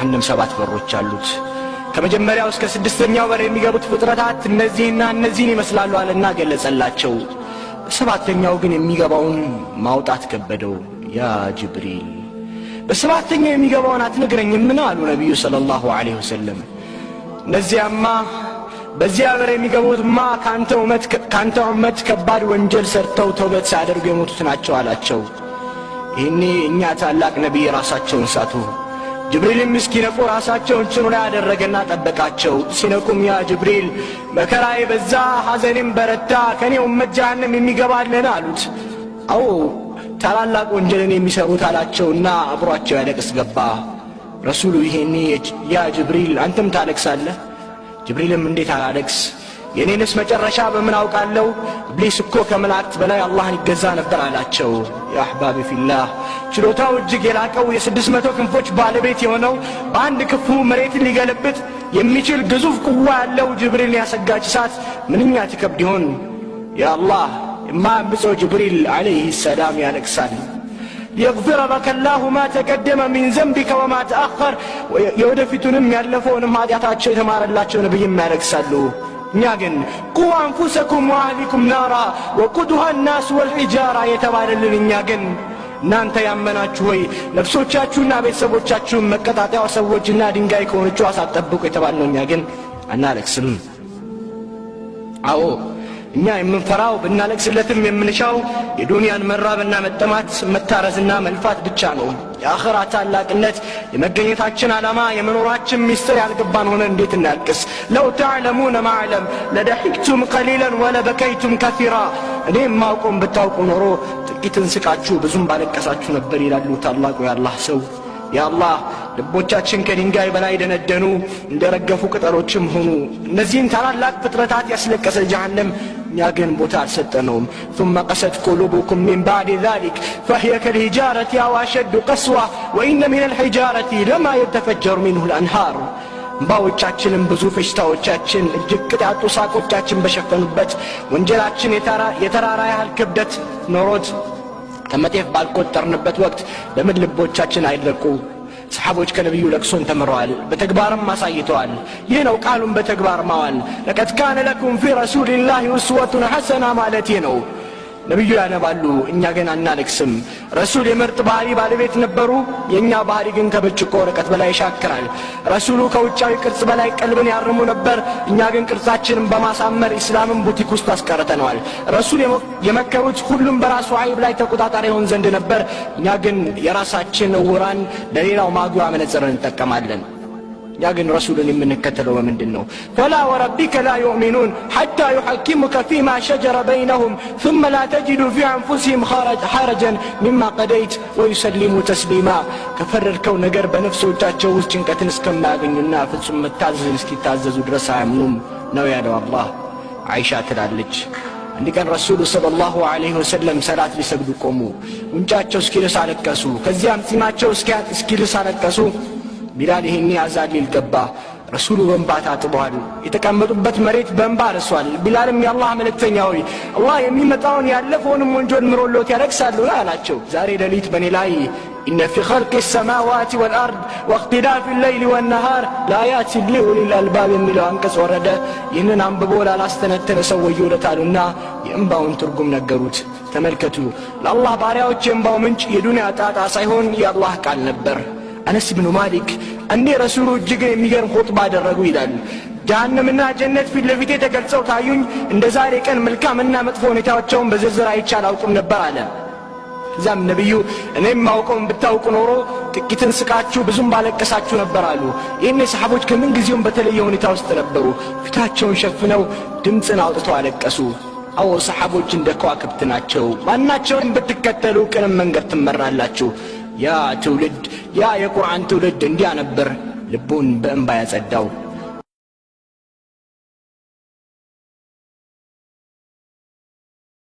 የጀሃነም 7 በሮች አሉት ከመጀመሪያው እስከ 6ኛው በር የሚገቡት ፍጥረታት እነዚህና እነዚህን ይመስላሉ አለና ገለጸላቸው 7ኛው ግን የሚገባውን ማውጣት ከበደው ያ ጅብሪል በ7ኛው የሚገባውን አትነግረኝም ምን አሉ ነብዩ ሰለላሁ ዐለይሂ ወሰለም እነዚያማ በዚያ በር የሚገቡትማ ካንተ ኡመት ከባድ ወንጀል ሰርተው ተውበት ሳያደርጉ የሞቱት ናቸው አላቸው ይህኔ እኛ ታላቅ ነብይ ራሳቸውን ሳቱ ጅብሪል ምስኪነቁ ራሳቸውን ጭኑ ላይ ያደረገና ጠበቃቸው ሲነቁም ያ ጅብሪል መከራዬ በዛ ሐዘኔም በረታ ከኔ ኡመት ጀሃነም የሚገባልን አሉት አው ታላላቅ ወንጀልን የሚሰሩት አላቸውና አብሯቸው ያለቅስ ገባ ረሱሉ ይሄኔ ያ ጅብሪል አንተም ታለቅሳለህ ጅብሪልም እንዴት አላለቅስ የኔንስ መጨረሻ በምን አውቃለሁ ኢብሊስ እኮ ከመላእክት በላይ አላህን ይገዛ ነበር አላቸው ያ አህባቢ ፊላህ ችሎታው እጅግ የላቀው የ600 ክንፎች ባለቤት የሆነው በአንድ ክፉ መሬትን ሊገለብጥ የሚችል ግዙፍ ቁዋ ያለው ጅብሪል ያሰጋች እሳት ምንኛ ትከብድ ይሆን ያ አላህ የማያምፀው ጅብሪል አለይሂ ሰላም ያለቅሳል ليغفر لك الله ما تقدم من ذنبك وما تأخر የወደፊቱንም ያለፈውንም ኃጢአታቸው የተማረላቸው ነብይም ያለቅሳሉ እኛ ግን ቁ አንፉሰኩም ወአህሊኩም ናራ ወቁዱሃ الناس والحجارة የተባለልን እኛ ግን እናንተ ያመናችሁ ሆይ ነፍሶቻችሁና ቤተሰቦቻችሁን መቀጣጣያው ሰዎችና ድንጋይ ከሆነችው አሳጠብቁ የተባልነው እኛ ግን አናለቅስም አዎ እኛ የምንፈራው ብናለቅስለትም የምንሻው የዱንያን መራብና መጠማት መታረዝና መልፋት ብቻ ነው የአኺራ ታላቅነት የመገኘታችን ዓላማ የመኖራችን ሚስጥር ያልገባን ሆነ እንዴት እናልቅስ ለው ተዕለሙነ ማዕለም ለደሒክቱም ቀሊላን ወለበከይቱም ከሲራ እኔም ማውቆም ብታውቁ ኖሮ ጥቂትን ስቃችሁ ብዙም ባለቀሳችሁ ነበር ይላሉ ታላቁ የአላህ ሰው ያ አላህ ልቦቻችን ከድንጋይ በላይ ደነደኑ እንደረገፉ ቅጠሎችም ሆኑ እነዚህን ታላላቅ ፍጥረታት ያስለቀሰ ጀሃነም እኛ ግን ቦታ አልሰጠነውም ثم قست قلوبكم من بعد ذلك فهي كالحجارة أو أشد قسوة وإن من الحجارة لما يتفجر منه الأنهار ባዎቻችንም ብዙ ፈሽታዎቻችን እጅግ ቅጣጡ ሳቆቻችን በሸፈኑበት ወንጀላችን የተራራ ያህል ክብደት ኖሮት ከመጤፍ ባልቆጠርንበት ወቅት ለምን ልቦቻችን አይደረቁ ሰሃቦች ከነብዩ ለቅሶን ተመረዋል በተግባርም አሳይተዋል ይህ ነው ቃሉን በተግባር ማዋል لقد كان لكم في رسول الله أسوة حسنة ማለት ነው ነብዩ ያነባሉ እኛ ግን አናለቅስም ረሱል የምርጥ ባህሪ ባለቤት ነበሩ የኛ ባህሪ ግን ከብርጭቆ ወረቀት በላይ ይሻክራል ረሱሉ ከውጫዊ ቅርጽ በላይ ቀልብን ያርሙ ነበር እኛ ግን ቅርጻችንን በማሳመር እስላምን ቡቲክ ውስጥ አስቀርተነዋል ረሱል የመከሩት ሁሉም በራሱ አይብ ላይ ተቆጣጣሪ ሆን ዘንድ ነበር እኛ ግን የራሳችን ወራን ለሌላው ማጉያ መነጽርን እንጠቀማለን يا جن رسول من كتلوا ومن دينه فلا وربك لا يؤمنون حتى يحكمك فيما شجر بينهم ثم لا تجدوا في أنفسهم حرجا مما قضيت ويسلموا تسليما كفر الكون قرب نفسه وتاتشوز جنك تنسكم ما بيننا ثم التعزز نسكي تعززوا درسا يمنون نويا الله عيشة تلالج عندي كان رسول صلى الله عليه وسلم صلاة لسجدوا قوموا ونجاتشو سكيلس على الكسو كزيام تيماتشو سكيلس على الكسو ቢላል ይሄን ያዛል ይልቀባ ረሱሉ በእንባታ ተባሉ የተቀመጡበት መሬት በእንባ ረሷል ቢላልም የአላህ መልእክተኛ ሆይ አላህ የሚመጣውን ያለፈውን ወንጀል ምሮሎት ያረክሳሉ አላቸው ዛሬ ሌሊት በኔ ላይ إن في خلق السماوات والأرض واختلاف الليل والنهار لآيات لأولي الألباب የሚለው አንቀጽ ወረደ ይህንን አንብቦ ላላስተነተነ ሰው ወዮለታሉና የእንባውን ትርጉም ነገሩት ተመልከቱ ለአላህ ባሪያዎች የእንባው ምንጭ የዱንያ ጣጣ ሳይሆን የአላህ ቃል ነበር أنس بن مالك أني رسول الجيجر يميجر خطبة درجوا إلى جهنمنا جنة في اللفيتة تقلصوا تعيون إن ذلك كان ملكا منا مدفون يتوجهون بزرزر عيشان أو كم نبرانا زم نبيو أنما وكم بتاوك نورو كتن سكاتشو بزوم بالك كساتشو نبرالو إني سحبوش كمن جزيون بتليون يتوست نبرو فتاتشون شفناو دمتنا عطتوا على كسو أو سحبوش عندكوا كبتناتشو ما ناتشون بتكتلو كلام من قد تمرالاتشو يا تولد يا قرآن تولد انديا نبر لبون بأنبا يزداو